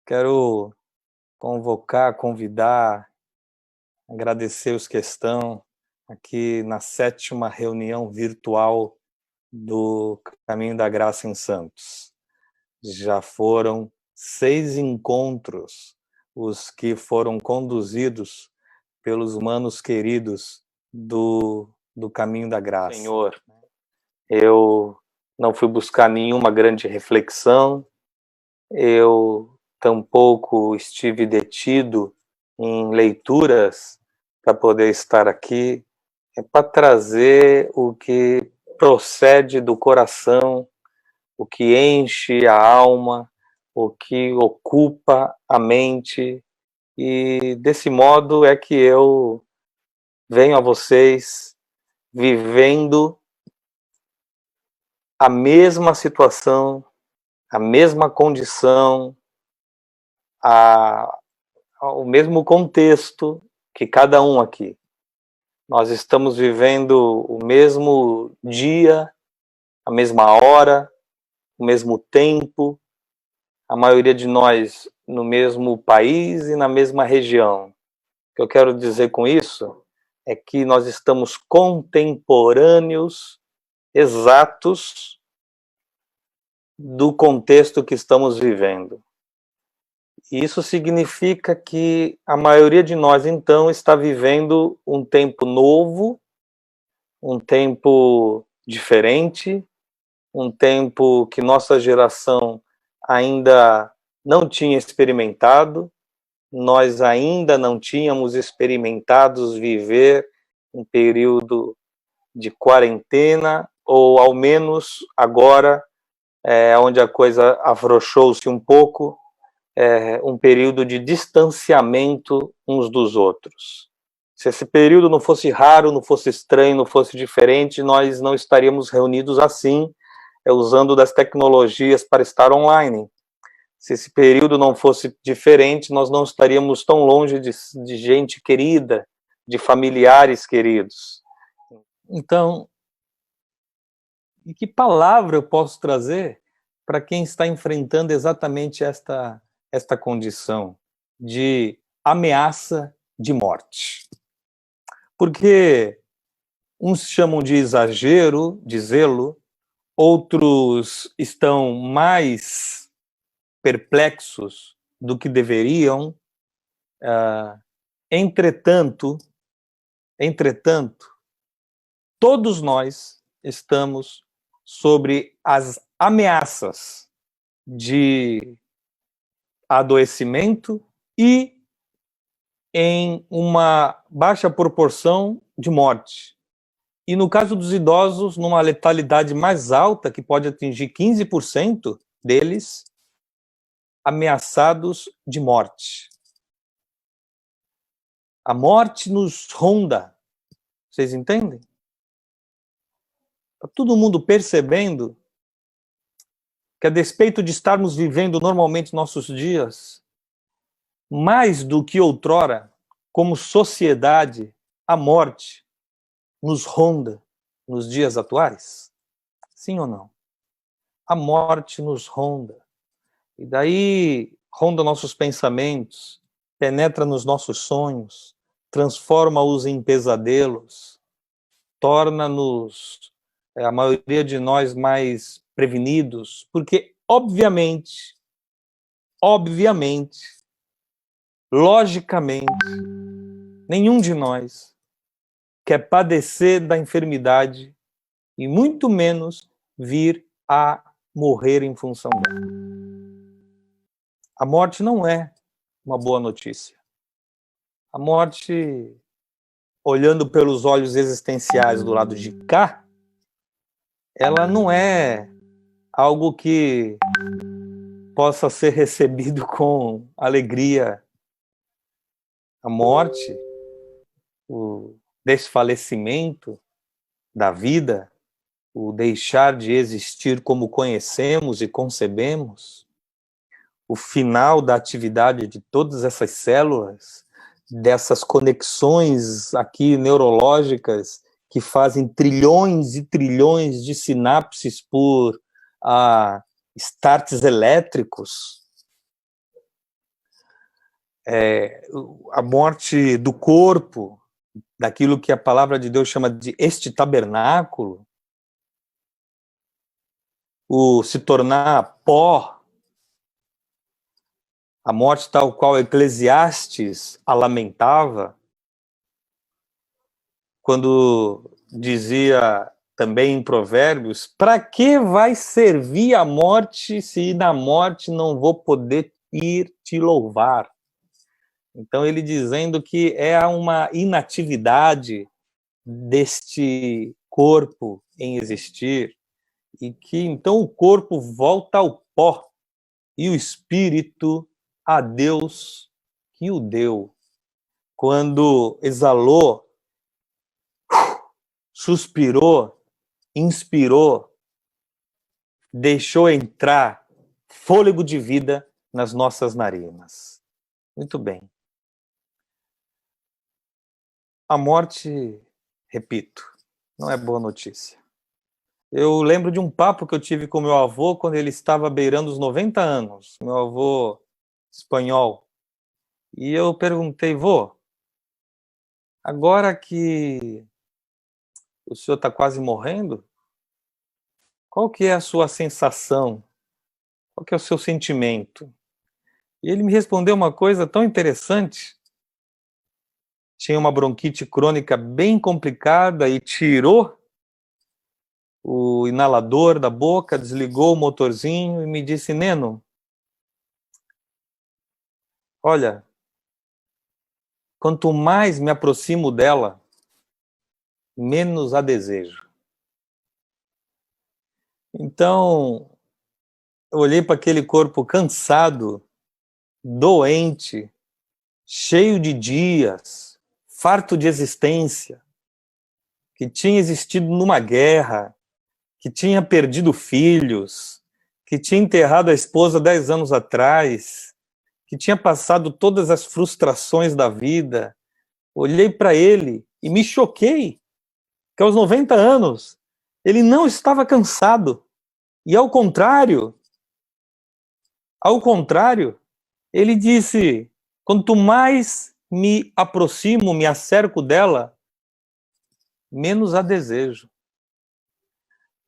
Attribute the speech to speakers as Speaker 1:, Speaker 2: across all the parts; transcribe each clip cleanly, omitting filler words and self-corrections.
Speaker 1: Quero convocar, convidar, agradecer os que estão aqui na 7ª reunião virtual do Caminho da Graça em Santos. Já foram 6 encontros os que foram conduzidos pelos manos queridos do Caminho da Graça. Senhor, eu não fui buscar nenhuma grande reflexão, eu tampouco estive detido em leituras para poder estar aqui, para trazer o que procede do coração, o que enche a alma, o que ocupa a mente, e desse modo é que eu venho a vocês vivendo a mesma situação, a mesma condição, o mesmo contexto que cada um aqui. Nós estamos vivendo o mesmo dia, a mesma hora, o mesmo tempo, a maioria de nós no mesmo país e na mesma região. O que eu quero dizer com isso é que nós estamos contemporâneos, exatos, do contexto que estamos vivendo. Isso significa que a maioria de nós, então, está vivendo um tempo novo, um tempo diferente, um tempo que nossa geração ainda não tinha experimentado, nós ainda não tínhamos experimentados viver um período de quarentena, ou ao menos agora, onde a coisa afrouxou-se um pouco, um período de distanciamento uns dos outros. Se esse período não fosse raro, não fosse estranho, não fosse diferente, nós não estaríamos reunidos assim, usando das tecnologias para estar online. Se esse período não fosse diferente, nós não estaríamos tão longe de gente querida, de familiares queridos. Então, e que palavra eu posso trazer para quem está enfrentando exatamente esta condição de ameaça de morte? Porque uns chamam de exagero, de zelo, outros estão mais perplexos do que deveriam. Entretanto, todos nós estamos sobre as ameaças de adoecimento e em uma baixa proporção de morte. E no caso dos idosos, numa letalidade mais alta, que pode atingir 15% deles ameaçados de morte. A morte nos ronda. Vocês entendem? Está todo mundo percebendo que, a despeito de estarmos vivendo normalmente nossos dias, mais do que outrora, como sociedade, a morte nos ronda nos dias atuais? Sim ou não? A morte nos ronda. E daí ronda nossos pensamentos, penetra nos nossos sonhos, transforma-os em pesadelos, torna-nos, a maioria de nós, mais prevenidos, porque, obviamente, logicamente, nenhum de nós quer padecer da enfermidade e muito menos vir a morrer em função dela. A morte não é uma boa notícia. A morte, olhando pelos olhos existenciais do lado de cá, ela não é algo que possa ser recebido com alegria. A morte, o desfalecimento da vida, o deixar de existir como conhecemos e concebemos, o final da atividade de todas essas células, dessas conexões aqui neurológicas que fazem trilhões e trilhões de sinapses por starts elétricos. a morte do corpo, daquilo que a palavra de Deus chama de este tabernáculo, o se tornar pó, a morte tal qual Eclesiastes a lamentava, quando dizia também em Provérbios, para que vai servir a morte se na morte não vou poder ir te louvar? Então ele dizendo que é uma inatividade deste corpo em existir, e que então o corpo volta ao pó e o espírito a Deus que o deu. Quando exalou, suspirou, inspirou, deixou entrar fôlego de vida nas nossas narinas. Muito bem. A morte, repito, não é boa notícia. Eu lembro de um papo que eu tive com meu avô quando ele estava beirando os 90 anos, meu avô espanhol. E eu perguntei, vô, agora que o senhor está quase morrendo, qual que é a sua sensação? Qual que é o seu sentimento? E ele me respondeu uma coisa tão interessante. Tinha uma bronquite crônica bem complicada e tirou o inalador da boca, desligou o motorzinho e me disse, Neno, olha, quanto mais me aproximo dela, menos a desejo. Então, eu olhei para aquele corpo cansado, doente, cheio de dias, farto de existência, que tinha existido numa guerra, que tinha perdido filhos, que tinha enterrado a esposa 10 anos atrás, que tinha passado todas as frustrações da vida. Olhei para ele e me choquei, que aos 90 anos ele não estava cansado. E ao contrário, ele disse, quanto mais me aproximo, me acerco dela, menos a desejo.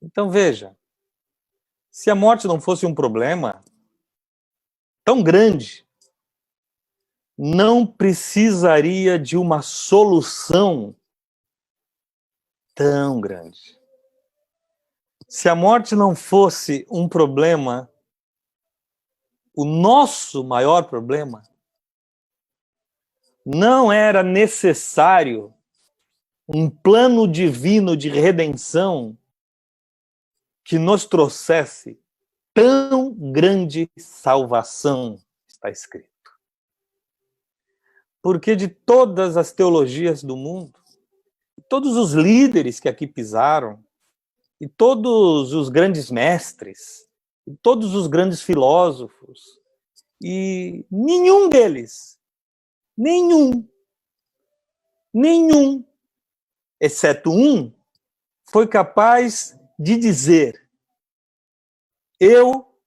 Speaker 1: Então veja, se a morte não fosse um problema tão grande, não precisaria de uma solução tão grande. Se a morte não fosse um problema, o nosso maior problema, não era necessário um plano divino de redenção que nos trouxesse tão grande salvação, está escrito. Porque de todas as teologias do mundo, todos os líderes que aqui pisaram, e todos os grandes mestres, e todos os grandes filósofos, e nenhum deles, exceto um, foi capaz de dizer: eu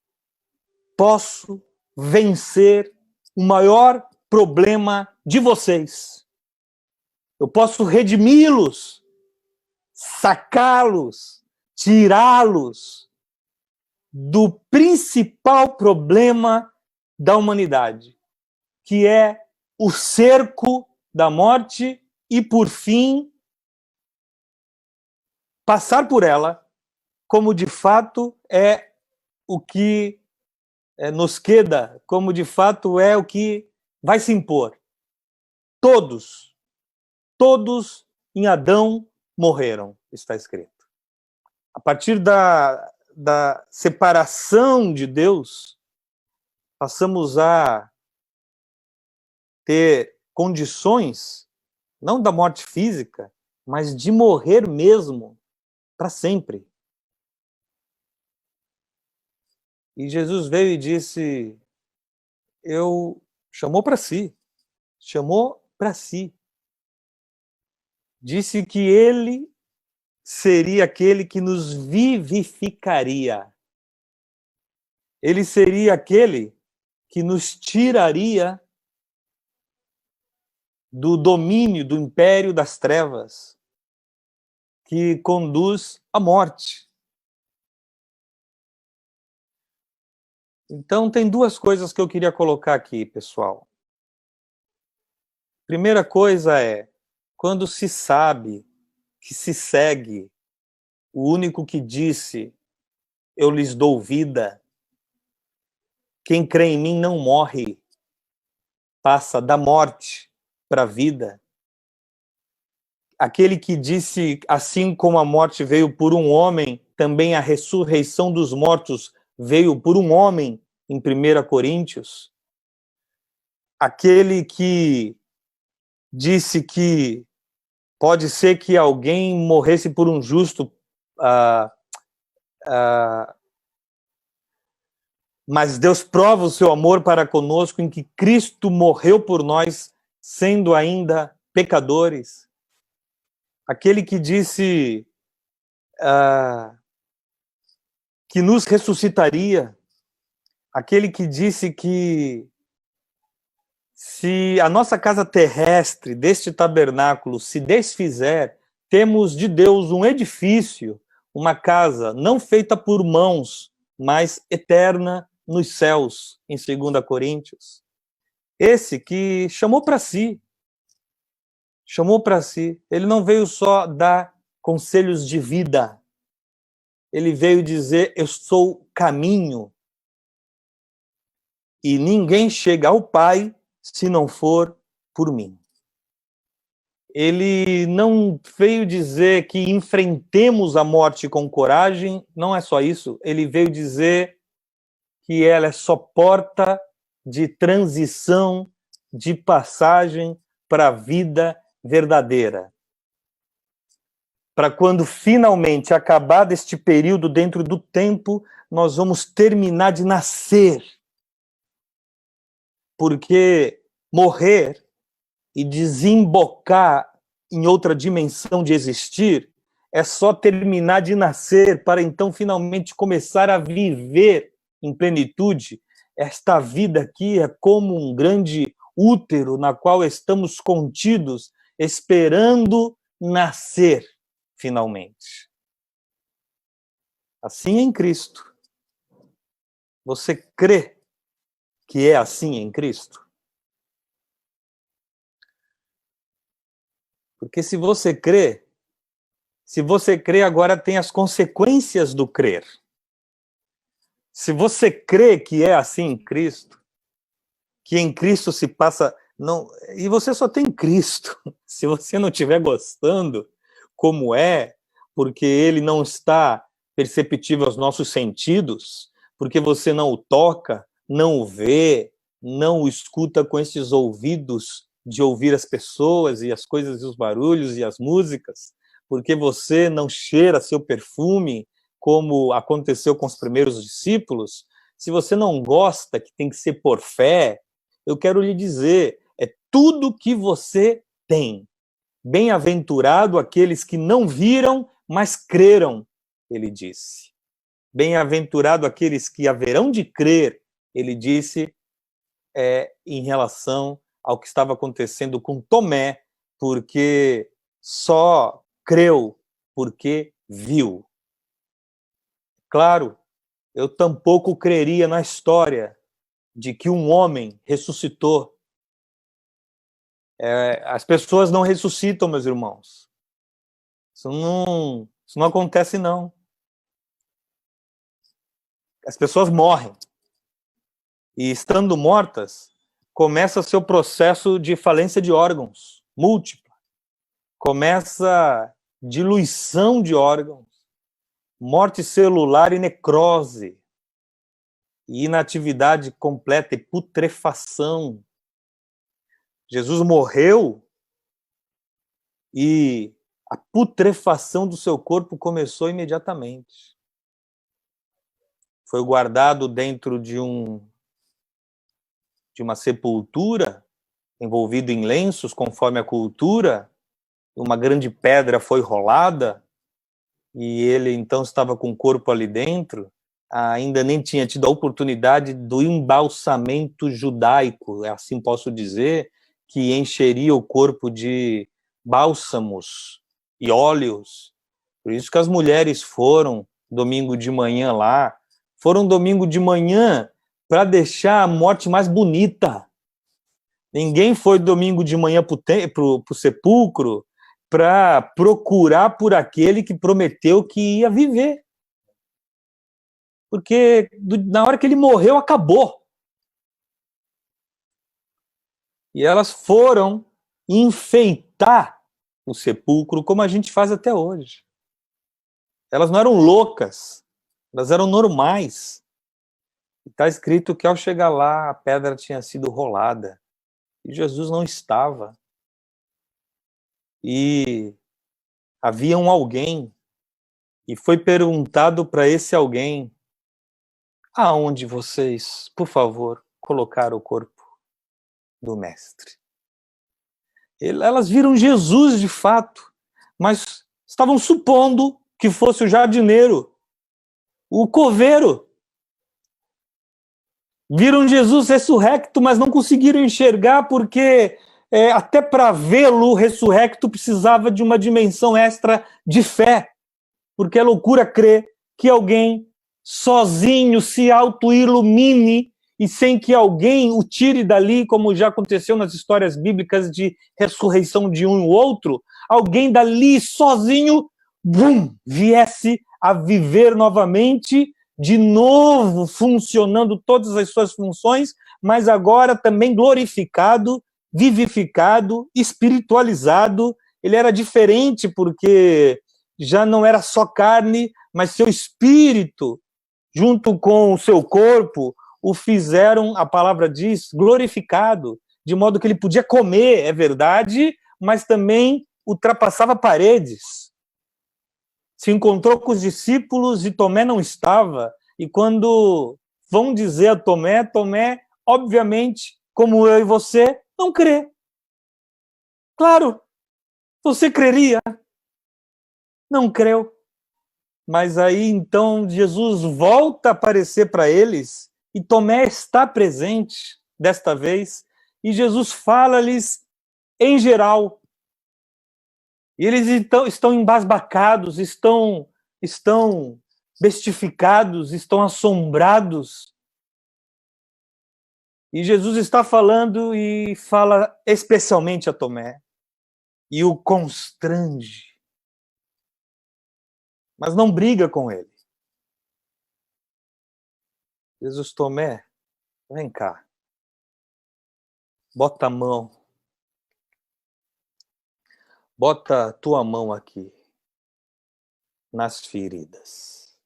Speaker 1: posso vencer o maior problema de vocês. Eu posso redimi-los, sacá-los, tirá-los do principal problema da humanidade, que é o cerco da morte e, por fim, passar por ela como de fato é o que nos queda, como de fato é o que vai se impor. Todos em Adão morreram, está escrito. A partir da separação de Deus, passamos a ter condições, não da morte física, mas de morrer mesmo, para sempre. E Jesus veio e disse, chamou para si. Disse que ele seria aquele que nos vivificaria. Ele seria aquele que nos tiraria do domínio do império das trevas, que conduz à morte. Então, tem duas coisas que eu queria colocar aqui, pessoal. Primeira coisa é, quando se sabe que se segue o único que disse, eu lhes dou vida, quem crê em mim não morre, passa da morte para a vida. Aquele que disse, assim como a morte veio por um homem, também a ressurreição dos mortos veio por um homem, em 1 Coríntios. Aquele que disse que pode ser que alguém morresse por um justo, mas Deus prova o seu amor para conosco em que Cristo morreu por nós, sendo ainda pecadores. Aquele que disse que nos ressuscitaria, aquele que disse que se a nossa casa terrestre deste tabernáculo se desfizer, temos de Deus um edifício, uma casa não feita por mãos, mas eterna nos céus, em 2 Coríntios. Esse que chamou para si. Ele não veio só dar conselhos de vida. Ele veio dizer, eu sou o caminho. E ninguém chega ao Pai se não for por mim. Ele não veio dizer que enfrentemos a morte com coragem, não é só isso. Ele veio dizer que ela é só porta de transição, de passagem para a vida verdadeira. Para quando finalmente acabar deste período dentro do tempo, nós vamos terminar de nascer. Porque morrer e desembocar em outra dimensão de existir é só terminar de nascer para então finalmente começar a viver em plenitude. Esta vida aqui é como um grande útero na qual estamos contidos, esperando nascer finalmente. Assim é em Cristo. Você crê que é assim em Cristo? Porque se você crê, agora tem as consequências do crer. Se você crê que é assim em Cristo, que em Cristo se passa... Não, e você só tem Cristo. Se você não estiver gostando, como é, porque ele não está perceptível aos nossos sentidos, porque você não o toca, não o vê, não o escuta com esses ouvidos de ouvir as pessoas e as coisas e os barulhos e as músicas, porque você não cheira seu perfume, como aconteceu com os primeiros discípulos, se você não gosta, que tem que ser por fé, eu quero lhe dizer, é tudo que você tem. Bem-aventurado aqueles que não viram, mas creram, ele disse. Bem-aventurado aqueles que haverão de crer, ele disse, em relação ao que estava acontecendo com Tomé, porque só creu porque viu. Claro, eu tampouco creria na história de que um homem ressuscitou. As pessoas não ressuscitam, meus irmãos. Isso não acontece, não. As pessoas morrem. E estando mortas, começa seu processo de falência de órgãos, múltipla. Começa diluição de órgãos, morte celular e necrose, e inatividade completa e putrefação. Jesus morreu e a putrefação do seu corpo começou imediatamente. Foi guardado dentro de uma sepultura, envolvido em lenços, conforme a cultura. Uma grande pedra foi rolada, e ele então estava com o corpo ali dentro, ainda nem tinha tido a oportunidade do embalsamento judaico, assim posso dizer, que encheria o corpo de bálsamos e óleos. Por isso que as mulheres foram domingo de manhã lá, foram domingo de manhã para deixar a morte mais bonita. Ninguém foi domingo de manhã para o sepulcro para procurar por aquele que prometeu que ia viver. Porque na hora que ele morreu, acabou. E elas foram enfeitar o sepulcro como a gente faz até hoje. Elas não eram loucas, elas eram normais. Está escrito que ao chegar lá, a pedra tinha sido rolada. E Jesus não estava. E havia um alguém, e foi perguntado para esse alguém: aonde vocês, por favor, colocaram o corpo do mestre? Elas viram Jesus de fato, mas estavam supondo que fosse o jardineiro, o coveiro. Viram Jesus ressurrecto, mas não conseguiram enxergar porque até para vê-lo ressurrecto precisava de uma dimensão extra de fé, porque é loucura crer que alguém sozinho se auto-ilumine e sem que alguém o tire dali, como já aconteceu nas histórias bíblicas de ressurreição de um e outro, alguém dali sozinho, viesse a viver novamente, de novo funcionando todas as suas funções, mas agora também glorificado, vivificado, espiritualizado. Ele era diferente porque já não era só carne, mas seu espírito, junto com o seu corpo, o fizeram, a palavra diz, glorificado, de modo que ele podia comer, é verdade, mas também ultrapassava paredes. Se encontrou com os discípulos e Tomé não estava, e quando vão dizer a Tomé, Tomé, obviamente, como eu e você, não crê. Claro, você creria. Não creu. Mas aí, então, Jesus volta a aparecer para eles, e Tomé está presente, desta vez, e Jesus fala-lhes em geral. E eles estão embasbacados, estão bestificados, estão assombrados. E Jesus está falando e fala especialmente a Tomé, e o constrange. Mas não briga com ele. Jesus: Tomé, vem cá. Bota a mão. Bota a tua mão aqui, nas feridas.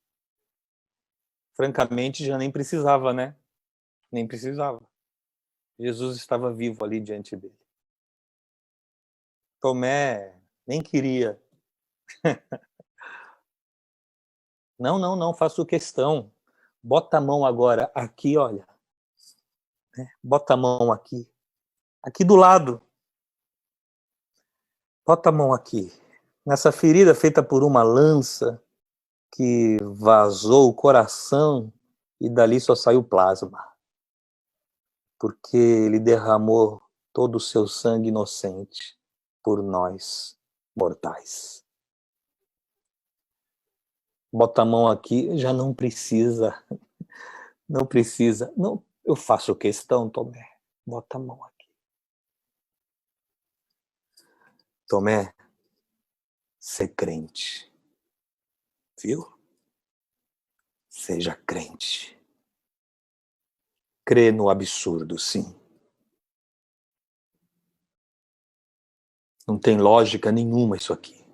Speaker 1: Francamente, já nem precisava, né? Nem precisava. Jesus estava vivo ali diante dele. Tomé nem queria. Não, faço questão. Bota a mão agora aqui, olha. Bota a mão aqui. Aqui do lado. Bota a mão aqui. Nessa ferida feita por uma lança que vazou o coração e dali só saiu plasma. Porque ele derramou todo o seu sangue inocente por nós, mortais. Bota a mão aqui, já não precisa. Não precisa. Não, eu faço questão, Tomé. Bota a mão aqui. Tomé, ser crente. Viu? Seja crente. Crê no absurdo, sim. Não tem lógica nenhuma isso aqui.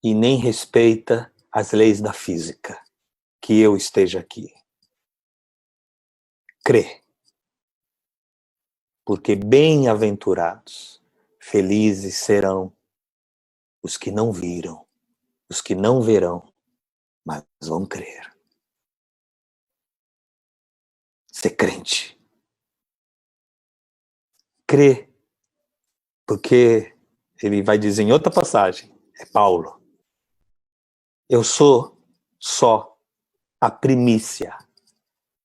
Speaker 1: E nem respeita as leis da física. Que eu esteja aqui. Crê. Porque bem-aventurados, felizes serão os que não viram, os que não verão, mas vão crer. Ser crente. Crê. Porque ele vai dizer em outra passagem, é Paulo, eu sou só a primícia,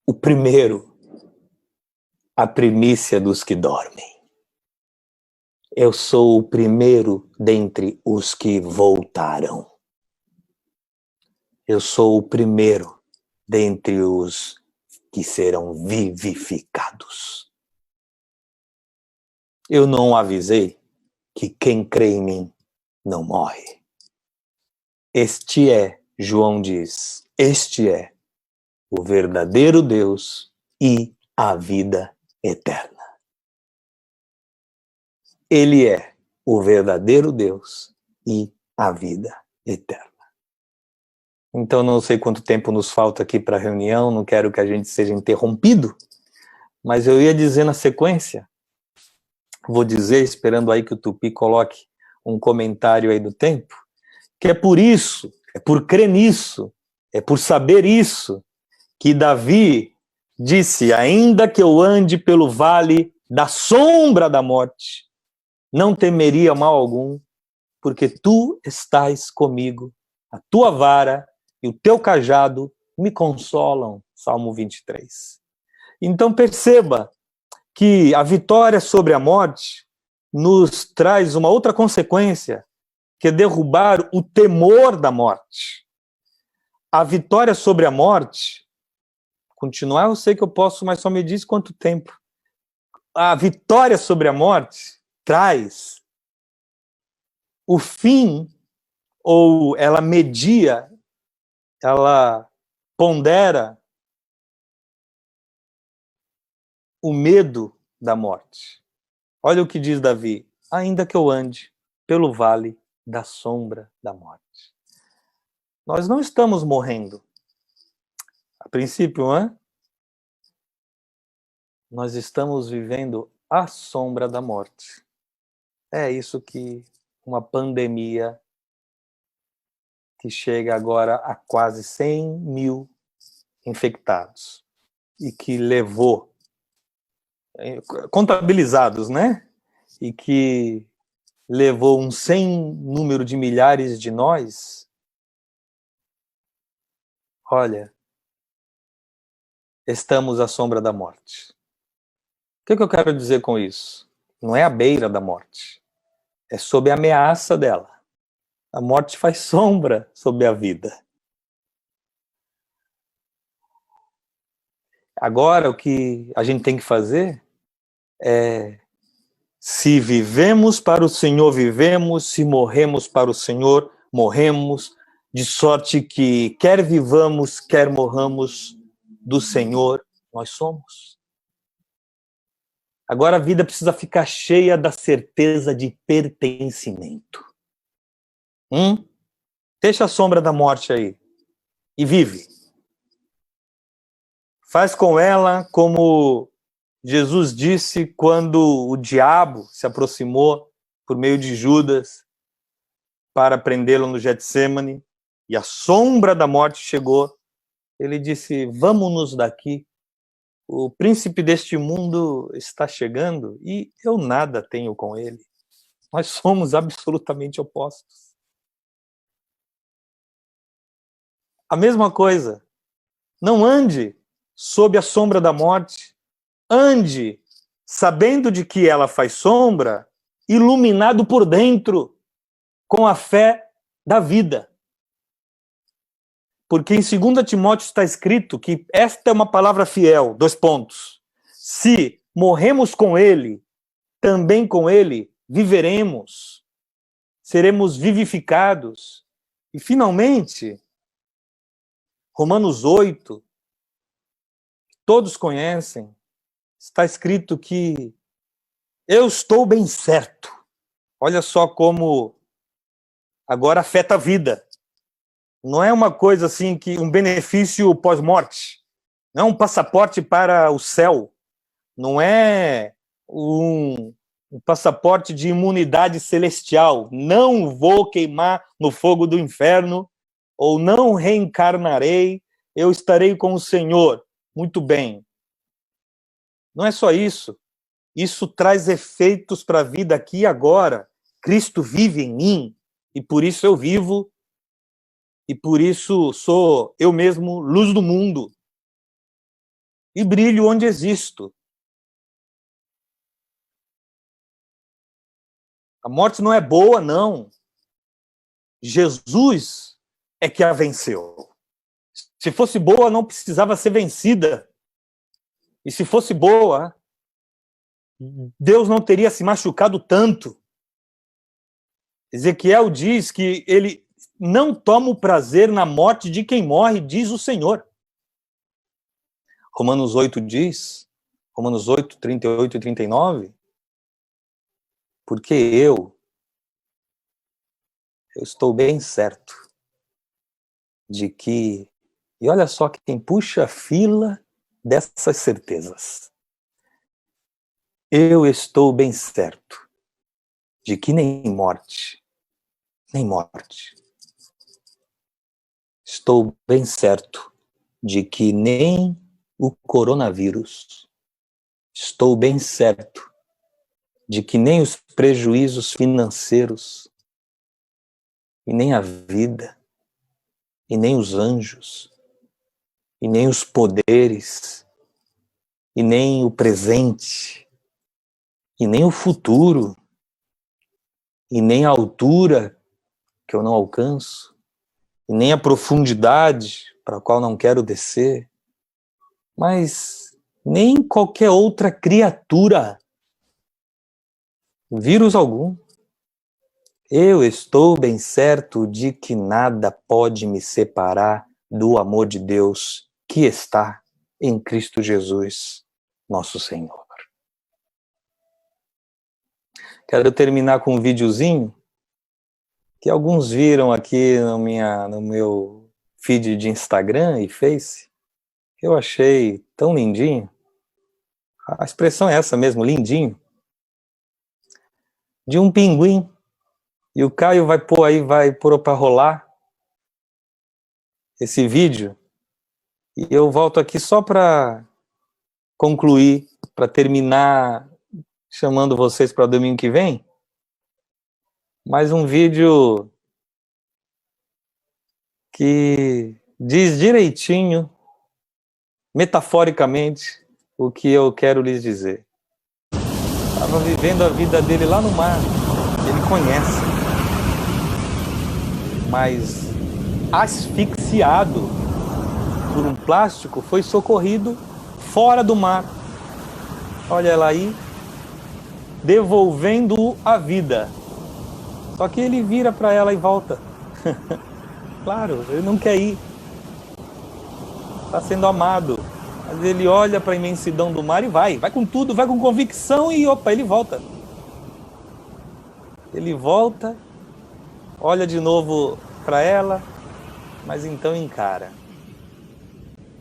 Speaker 1: o primeiro, a primícia dos que dormem. Eu sou o primeiro dentre os que voltarão. Eu sou o primeiro dentre os que serão vivificados. Eu não avisei que quem crê em mim não morre. Este é, João diz, este é o verdadeiro Deus e a vida eterna. Ele é o verdadeiro Deus e a vida eterna. Então, não sei quanto tempo nos falta aqui para a reunião, não quero que a gente seja interrompido, mas eu ia dizer na sequência, vou dizer, esperando aí que o Tupi coloque um comentário aí do tempo, que é por isso, é por crer nisso, é por saber isso, que Davi disse, ainda que eu ande pelo vale da sombra da morte, não temeria mal algum, porque tu estás comigo, a tua vara e o teu cajado me consolam. Salmo 23. Então perceba que a vitória sobre a morte nos traz uma outra consequência, que é derrubar o temor da morte. A vitória sobre a morte, continuar eu sei que eu posso, mas só me diz quanto tempo. A vitória sobre a morte traz o fim, ou ela media, ela pondera o medo da morte. Olha o que diz Davi, ainda que eu ande pelo vale da sombra da morte. Nós não estamos morrendo. A princípio, nós estamos vivendo à sombra da morte. É isso que uma pandemia que chega agora a quase 100 mil infectados e que levou, contabilizados, né? E que levou um sem número de milhares de nós. Olha, estamos à sombra da morte. O que eu quero dizer com isso? Não é à beira da morte, é sob a ameaça dela. A morte faz sombra sobre a vida. Agora, o que a gente tem que fazer é, se vivemos para o Senhor, vivemos, se morremos para o Senhor, morremos, de sorte que quer vivamos, quer morramos, do Senhor nós somos. Agora a vida precisa ficar cheia da certeza de pertencimento. Deixa a sombra da morte aí e vive. Faz com ela como Jesus disse quando o diabo se aproximou por meio de Judas para prendê-lo no Getsêmani e a sombra da morte chegou. Ele disse, vamos-nos daqui. O príncipe deste mundo está chegando e eu nada tenho com ele. Nós somos absolutamente opostos. A mesma coisa. Não ande sob a sombra da morte. Ande sabendo de que ela faz sombra, iluminado por dentro, com a fé da vida. Porque em 2 Timóteo está escrito que esta é uma palavra fiel, : se morremos com ele, também com ele viveremos, seremos vivificados. E finalmente, Romanos 8, todos conhecem, está escrito que eu estou bem certo. Olha só como agora afeta a vida. Não é uma coisa assim, que um benefício pós-morte. Não é um passaporte para o céu. Não é um passaporte de imunidade celestial. Não vou queimar no fogo do inferno, ou não reencarnarei, eu estarei com o Senhor. Muito bem. Não é só isso. Isso traz efeitos para a vida aqui e agora. Cristo vive em mim, e por isso eu vivo, e por isso sou eu mesmo luz do mundo. E brilho onde existo. A morte não é boa, não. Jesus é que a venceu. Se fosse boa, não precisava ser vencida. E se fosse boa, Deus não teria se machucado tanto. Ezequiel diz que ele não toma o prazer na morte de quem morre, diz o Senhor. Romanos 8 diz, Romanos 8, 38 e 39, porque eu estou bem certo de que, e olha só quem puxa a fila dessas certezas, eu estou bem certo de que nem morte, estou bem certo de que nem o coronavírus, estou bem certo de que nem os prejuízos financeiros, e nem a vida, e nem os anjos, e nem os poderes, e nem o presente, e nem o futuro, e nem a altura que eu não alcanço, e nem a profundidade para a qual não quero descer, mas nem qualquer outra criatura, vírus algum. Eu estou bem certo de que nada pode me separar do amor de Deus que está em Cristo Jesus, nosso Senhor. Quero terminar com um videozinho que alguns viram aqui no meu feed de Instagram e Face, que eu achei tão lindinho. A expressão é essa mesmo, lindinho. De um pinguim. E o Caio vai pôr para rolar esse vídeo. E eu volto aqui só para concluir, para terminar chamando vocês para o domingo que vem. Mais um vídeo que diz direitinho, metaforicamente, o que eu quero lhes dizer. Estava vivendo a vida dele lá no mar, ele conhece, mas asfixiado por um plástico, foi socorrido fora do mar. Olha ela aí, devolvendo a vida. Só que ele vira para ela e volta. Claro, ele não quer ir. Está sendo amado. Mas ele olha para a imensidão do mar e vai com tudo, vai com convicção e opa, ele volta. Ele volta, olha de novo para ela, mas então encara.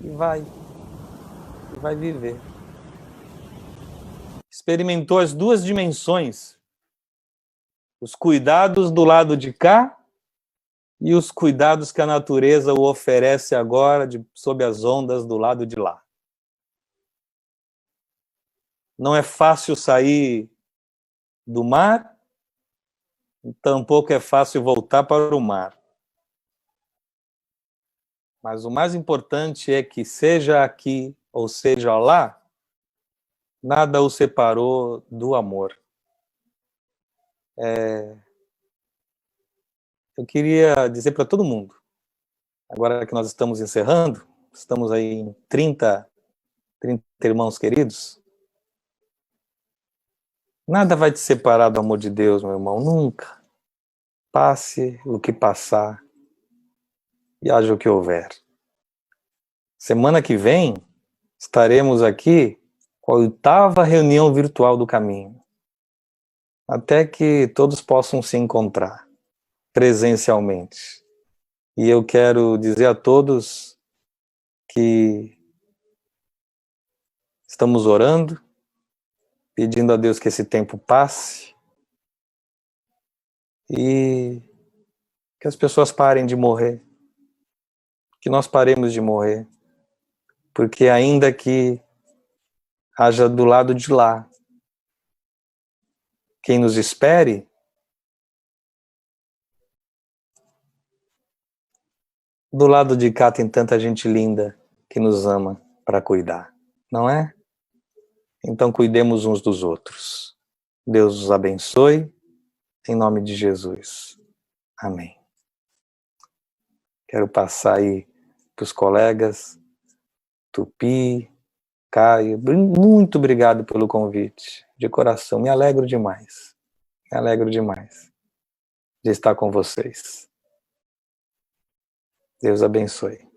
Speaker 1: E vai viver. Experimentou as duas dimensões. Os cuidados do lado de cá e os cuidados que a natureza o oferece agora sob as ondas do lado de lá. Não é fácil sair do mar, tampouco é fácil voltar para o mar. Mas o mais importante é que, seja aqui ou seja lá, nada o separou do amor. Eu queria dizer para todo mundo, agora que nós estamos encerrando, estamos aí em 30 irmãos queridos, nada vai te separar do amor de Deus, meu irmão, nunca. Passe o que passar e haja o que houver. Semana que vem, estaremos aqui com a 8ª reunião virtual do caminho, até que todos possam se encontrar presencialmente. E eu quero dizer a todos que estamos orando, pedindo a Deus que esse tempo passe e que as pessoas parem de morrer, que nós paremos de morrer, porque ainda que haja do lado de lá quem nos espere, do lado de cá tem tanta gente linda que nos ama para cuidar, não é? Então cuidemos uns dos outros. Deus os abençoe em nome de Jesus. Amém. Quero passar aí para os colegas, Tupi, Caio, muito obrigado pelo convite, de coração, me alegro demais de estar com vocês. Deus abençoe.